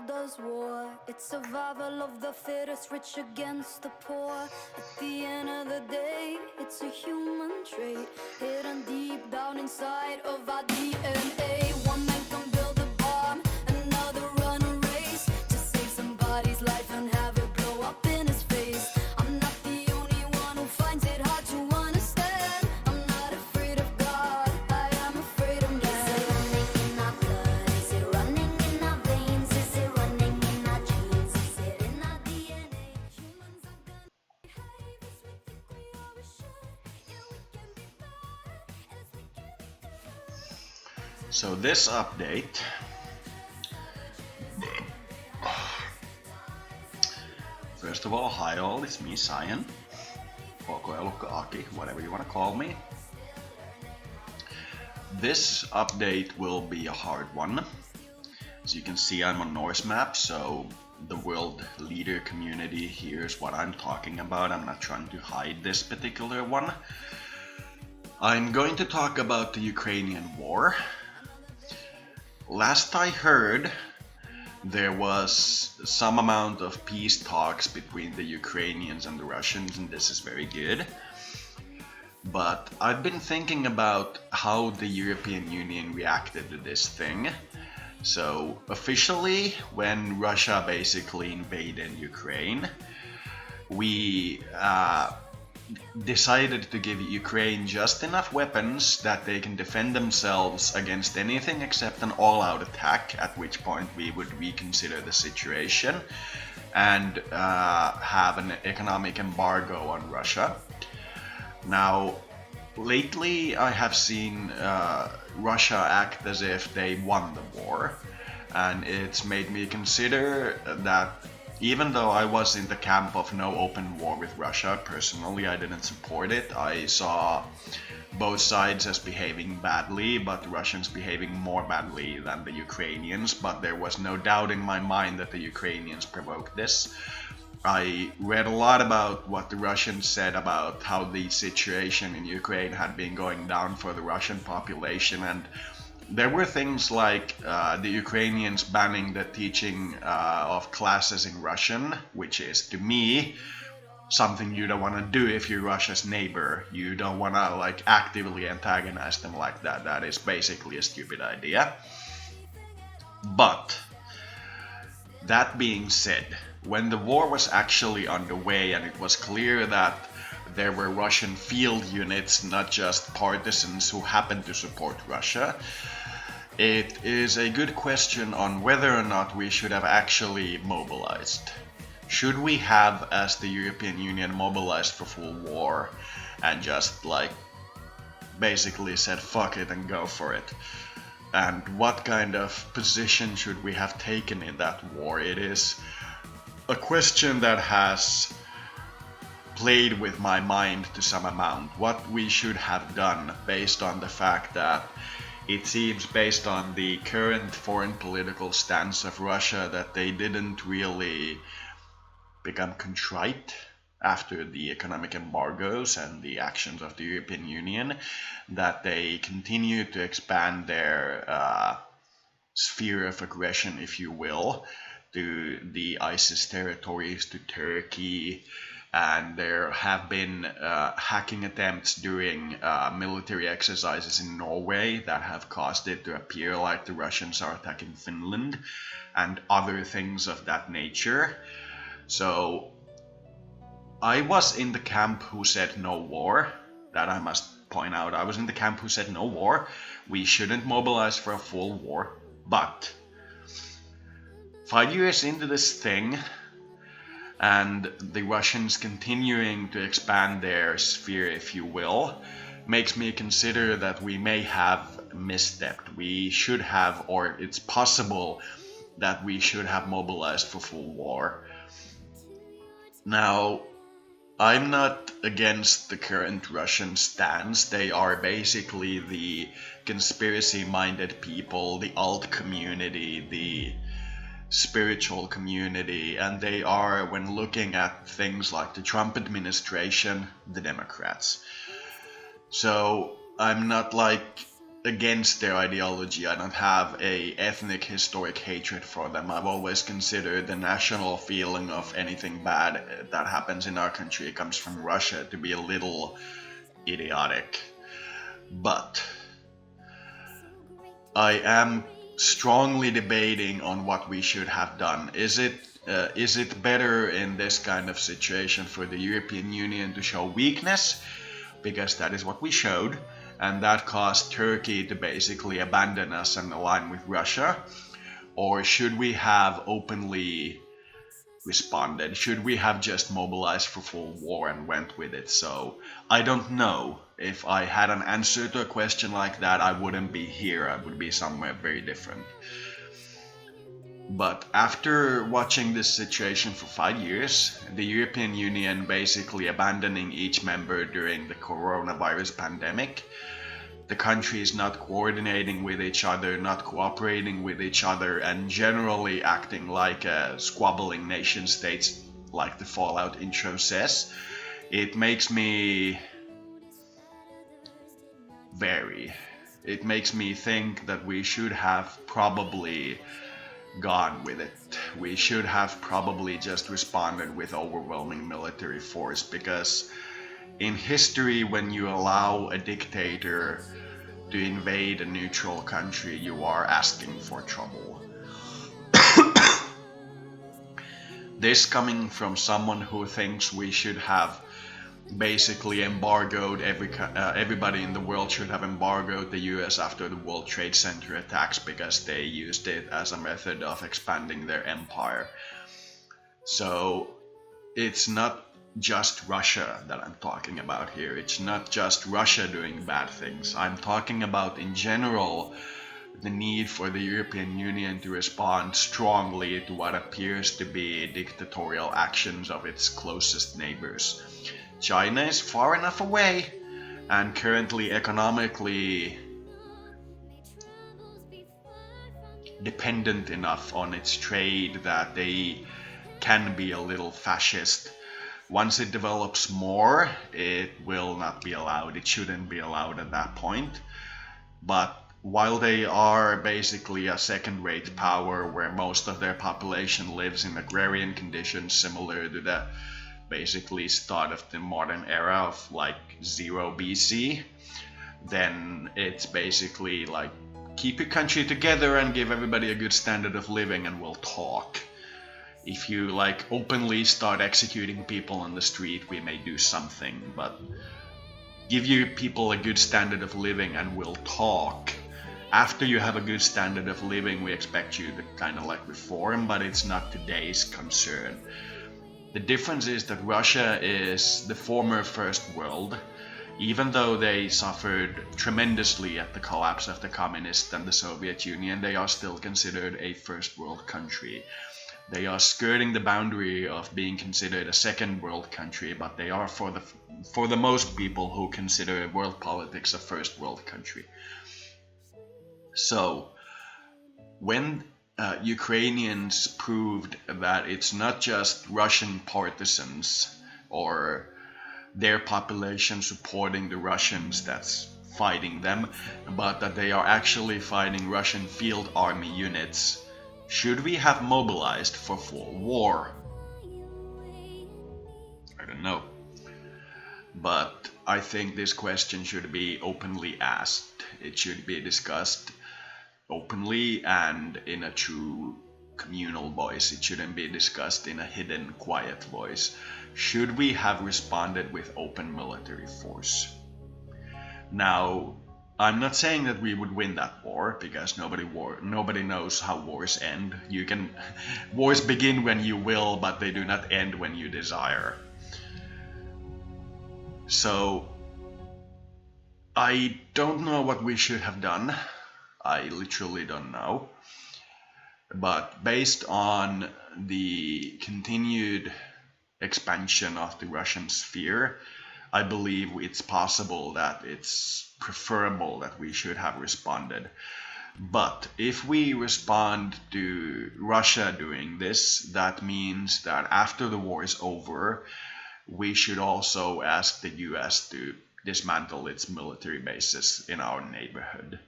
does war? It's survival of the fittest, rich against the poor. At the end of the day, it's a human trait, hidden deep down inside of our DNA. One man can build a bomb, another run a race to save somebody's life and have it blow up in his face. I'm not the only one who finds it hard to understand. I'm not afraid of God, I am afraid of man. Is it running in our blood? Is it running in our veins? Is it running in our genes? Is it in our DNA? Humans are gonna behave as we think we always should. Yeah, we can be bad as we can be good. So this update, first of all, hi all, it's me, Cyan, Aki, whatever you want to call me. This update will be a hard one. As you can see, I'm on Norse map, so the world leader community hears what I'm talking about. I'm not trying to hide this particular one. I'm going to talk about the Ukrainian war. Last I heard, there was some amount of peace talks between the Ukrainians and the Russians, and this is very good. But I've been thinking about how the European Union reacted to this thing. So officially, when Russia basically invaded Ukraine, we decided to give Ukraine just enough weapons that they can defend themselves against anything except an all-out attack, at which point we would reconsider the situation and have an economic embargo on Russia. Now, lately I have seen Russia act as if they won the war, and it's made me consider that even though I was in the camp of no open war with Russia, personally I didn't support it. I saw both sides as behaving badly, but the Russians behaving more badly than the Ukrainians, but there was no doubt in my mind that the Ukrainians provoked this. I read a lot about what the Russians said about how the situation in Ukraine had been going down for the Russian population, and there were things like the Ukrainians banning the teaching of classes in Russian, which is, to me, something you don't want to do if you're Russia's neighbor. You don't want to like actively antagonize them like that. That is basically a stupid idea. But that being said, when the war was actually underway and it was clear that there were Russian field units, not just partisans who happened to support Russia, it is a good question on whether or not we should have actually mobilized. Should we have, as the European Union, mobilized for full war and just like basically said fuck it and go for it? And what kind of position should we have taken in that war? It is a question that has played with my mind to some amount. What we should have done, based on the fact that it seems, based on the current foreign political stance of Russia, that they didn't really become contrite after the economic embargoes and the actions of the European Union, that they continue to expand their sphere of aggression, if you will, to the ISIS territories, to Turkey, and there have been hacking attempts during military exercises in Norway that have caused it to appear like the Russians are attacking Finland, and other things of that nature. So I was in the camp who said no war. That I must point out. I was in the camp who said no war. We shouldn't mobilize for a full war. But 5 years into this thing, and the Russians continuing to expand their sphere, if you will, makes me consider that we may have misstepped. We should have, or it's possible that we should have mobilized for full war. Now, I'm not against the current Russian stance. They are basically the conspiracy-minded people, the alt community, the spiritual community, and they are, when looking at things like the Trump administration, the Democrats. So I'm not like against their ideology. I don't have a ethnic historic hatred for them. I've always considered the national feeling of anything bad that happens in our country comes from Russia to be a little idiotic. But I am strongly debating on what we should have done. Is it better in this kind of situation for the European Union to show weakness, because that is what we showed, and that caused Turkey to basically abandon us and align with Russia? Or should we have openly responded? Should we have just mobilized for full war and went with it? So I don't know. If I had an answer to a question like that, I wouldn't be here. I would be somewhere very different. But after watching this situation for 5 years, the European Union basically abandoning each member during the coronavirus pandemic, the countries not coordinating with each other, not cooperating with each other, and generally acting like squabbling nation states, like the Fallout intro says, it makes me vary. It makes me think that we should have probably gone with it. We should have probably just responded with overwhelming military force, because in history, when you allow a dictator to invade a neutral country, you are asking for trouble. This coming from someone who thinks we should have basically embargoed everybody in the world should have embargoed the US after the World Trade Center attacks because they used it as a method of expanding their empire. So it's not just Russia that I'm talking about here. It's not just Russia doing bad things. I'm talking about in general the need for the European Union to respond strongly to what appears to be dictatorial actions of its closest neighbors. China is far enough away and currently economically dependent enough on its trade that they can be a little fascist. Once it develops more, it will not be allowed. It shouldn't be allowed at that point. But while they are basically a second-rate power where most of their population lives in agrarian conditions similar to the basically start of the modern era of like 0 BC, then it's basically like keep your country together and give everybody a good standard of living and we'll talk. If you like openly start executing people on the street, we may do something, but give your people a good standard of living and we'll talk. After you have a good standard of living, we expect you to kind of like reform, but it's not today's concern. The difference is that Russia is the former First World. Even though they suffered tremendously at the collapse of the Communist and the Soviet Union, they are still considered a First World country. They are skirting the boundary of being considered a second world country, but they are for the most people who consider world politics a first world country. So when Ukrainians proved that it's not just Russian partisans or their population supporting the Russians that's fighting them, but that they are actually fighting Russian field army units, should we have mobilized for full war? I don't know. But I think this question should be openly asked. It should be discussed openly and in a true communal voice. It shouldn't be discussed in a hidden, quiet voice. Should we have responded with open military force? Now, I'm not saying that we would win that war, because nobody knows how wars end. Wars begin when you will, but they do not end when you desire. So I don't know what we should have done. I literally don't know. But based on the continued expansion of the Russian sphere, I believe it's possible that it's preferable that we should have responded. But if we respond to Russia doing this, that means that after the war is over, we should also ask the US to dismantle its military bases in our neighborhood.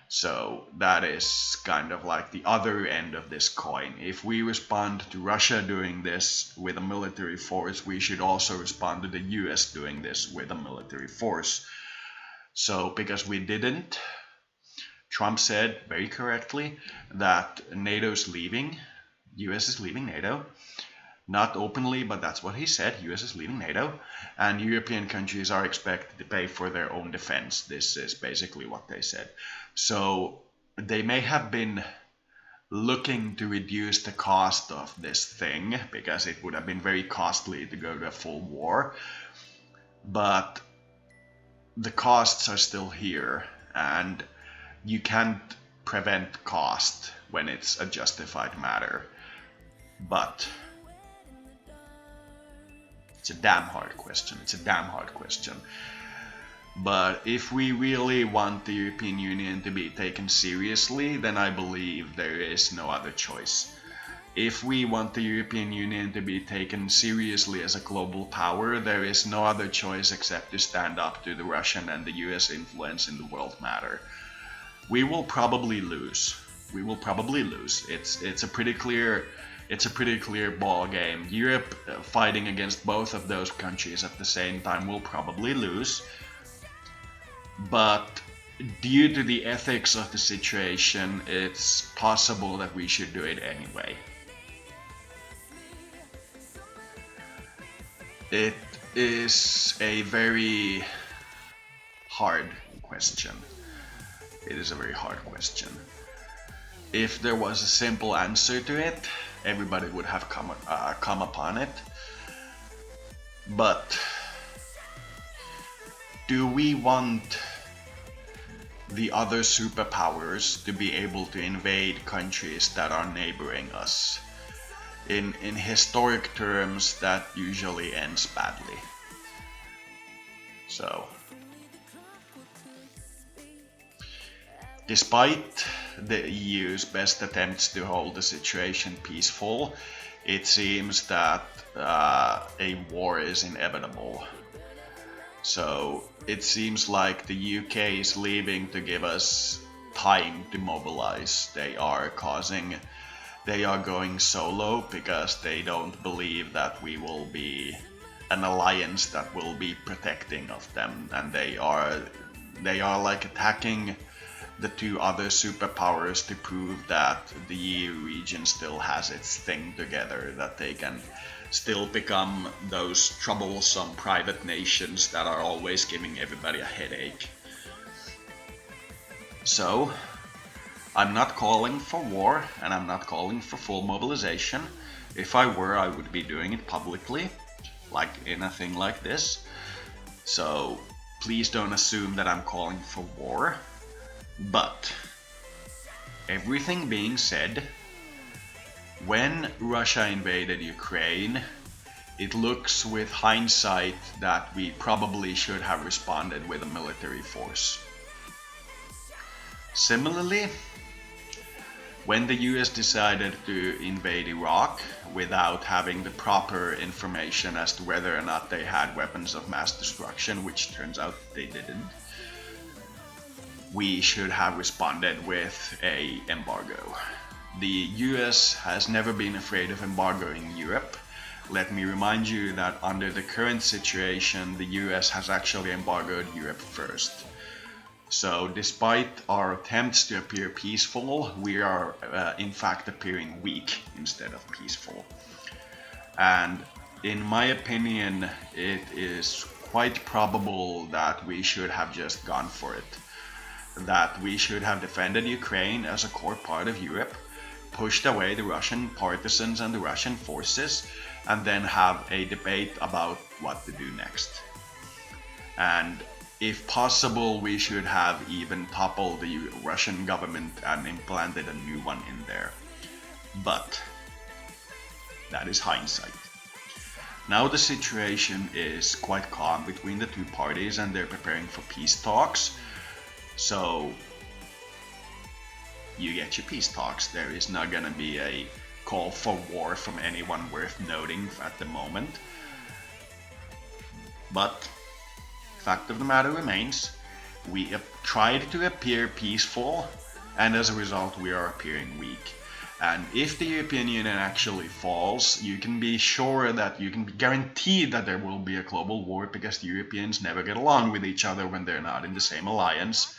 So that is kind of like the other end of this coin. If we respond to Russia doing this with a military force, we should also respond to the US doing this with a military force. So because we didn't, Trump said very correctly that NATO's leaving, US is leaving NATO. Not openly, but that's what he said. US is leaving NATO, and European countries are expected to pay for their own defense. This is basically what they said. So they may have been looking to reduce the cost of this thing, because it would have been very costly to go to a full war. But the costs are still here, and you can't prevent cost when it's a justified matter. But it's a damn hard question. It's a damn hard question. But if we really want the European Union to be taken seriously, then I believe there is no other choice. If we want the European Union to be taken seriously as a global power, there is no other choice except to stand up to the Russian and the US influence in the world matter. We will probably lose. We will probably lose. It's a pretty clear ball game. Europe fighting against both of those countries at the same time will probably lose. But due to the ethics of the situation, it's possible that we should do it anyway. It is a very hard question. It is a very hard question. If there was a simple answer to it, everybody would have come upon it. But do we want the other superpowers to be able to invade countries that are neighboring us? In historic terms, that usually ends badly. So, despite the EU's best attempts to hold the situation peaceful, it seems that a war is inevitable. So it seems like the UK is leaving to give us time to mobilize. They are going solo because they don't believe that we will be an alliance that will be protecting of them, and they are like attacking the two other superpowers to prove that the EU region still has its thing together, that they can still become those troublesome private nations that are always giving everybody a headache. So, I'm not calling for war, and I'm not calling for full mobilization. If I were, I would be doing it publicly, like in a thing like this. So, please don't assume that I'm calling for war. But, everything being said, when Russia invaded Ukraine, it looks with hindsight that we probably should have responded with a military force. Similarly, when the US decided to invade Iraq without having the proper information as to whether or not they had weapons of mass destruction, which turns out they didn't, we should have responded with an embargo. The US has never been afraid of embargoing Europe. Let me remind you that under the current situation, the US has actually embargoed Europe first. So despite our attempts to appear peaceful, we are in fact appearing weak instead of peaceful. And in my opinion, it is quite probable that we should have just gone for it. That we should have defended Ukraine as a core part of Europe, pushed away the Russian partisans and the Russian forces, and then have a debate about what to do next. And if possible, we should have even toppled the Russian government and implanted a new one in there. But that is hindsight. Now the situation is quite calm between the two parties, and they're preparing for peace talks. So you get your peace talks. There is not gonna be a call for war from anyone worth noting at the moment. But Fact of the matter remains, we tried to appear peaceful, and as a result we are appearing weak. And if the European Union actually falls, you can be sure that you can be guaranteed that there will be a global war, because the Europeans never get along with each other when they're not in the same alliance.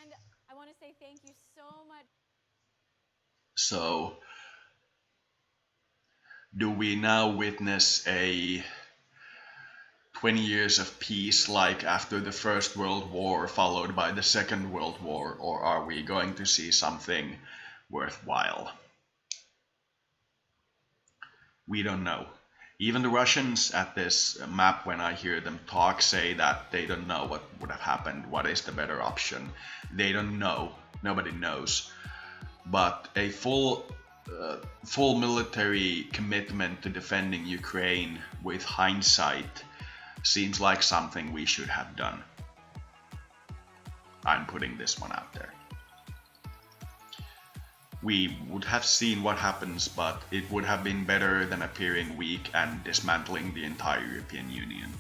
And I want to say thank you so much. So, do we now witness a 20 years of peace like after the First World War followed by the Second World War, or are we going to see something worthwhile? We don't know. Even the Russians at this map, when I hear them talk, say that they don't know what would have happened, what is the better option. They don't know. Nobody knows. But a full military commitment to defending Ukraine with hindsight seems like something we should have done. I'm putting this one out there. We would have seen what happens, but it would have been better than appearing weak and dismantling the entire European Union.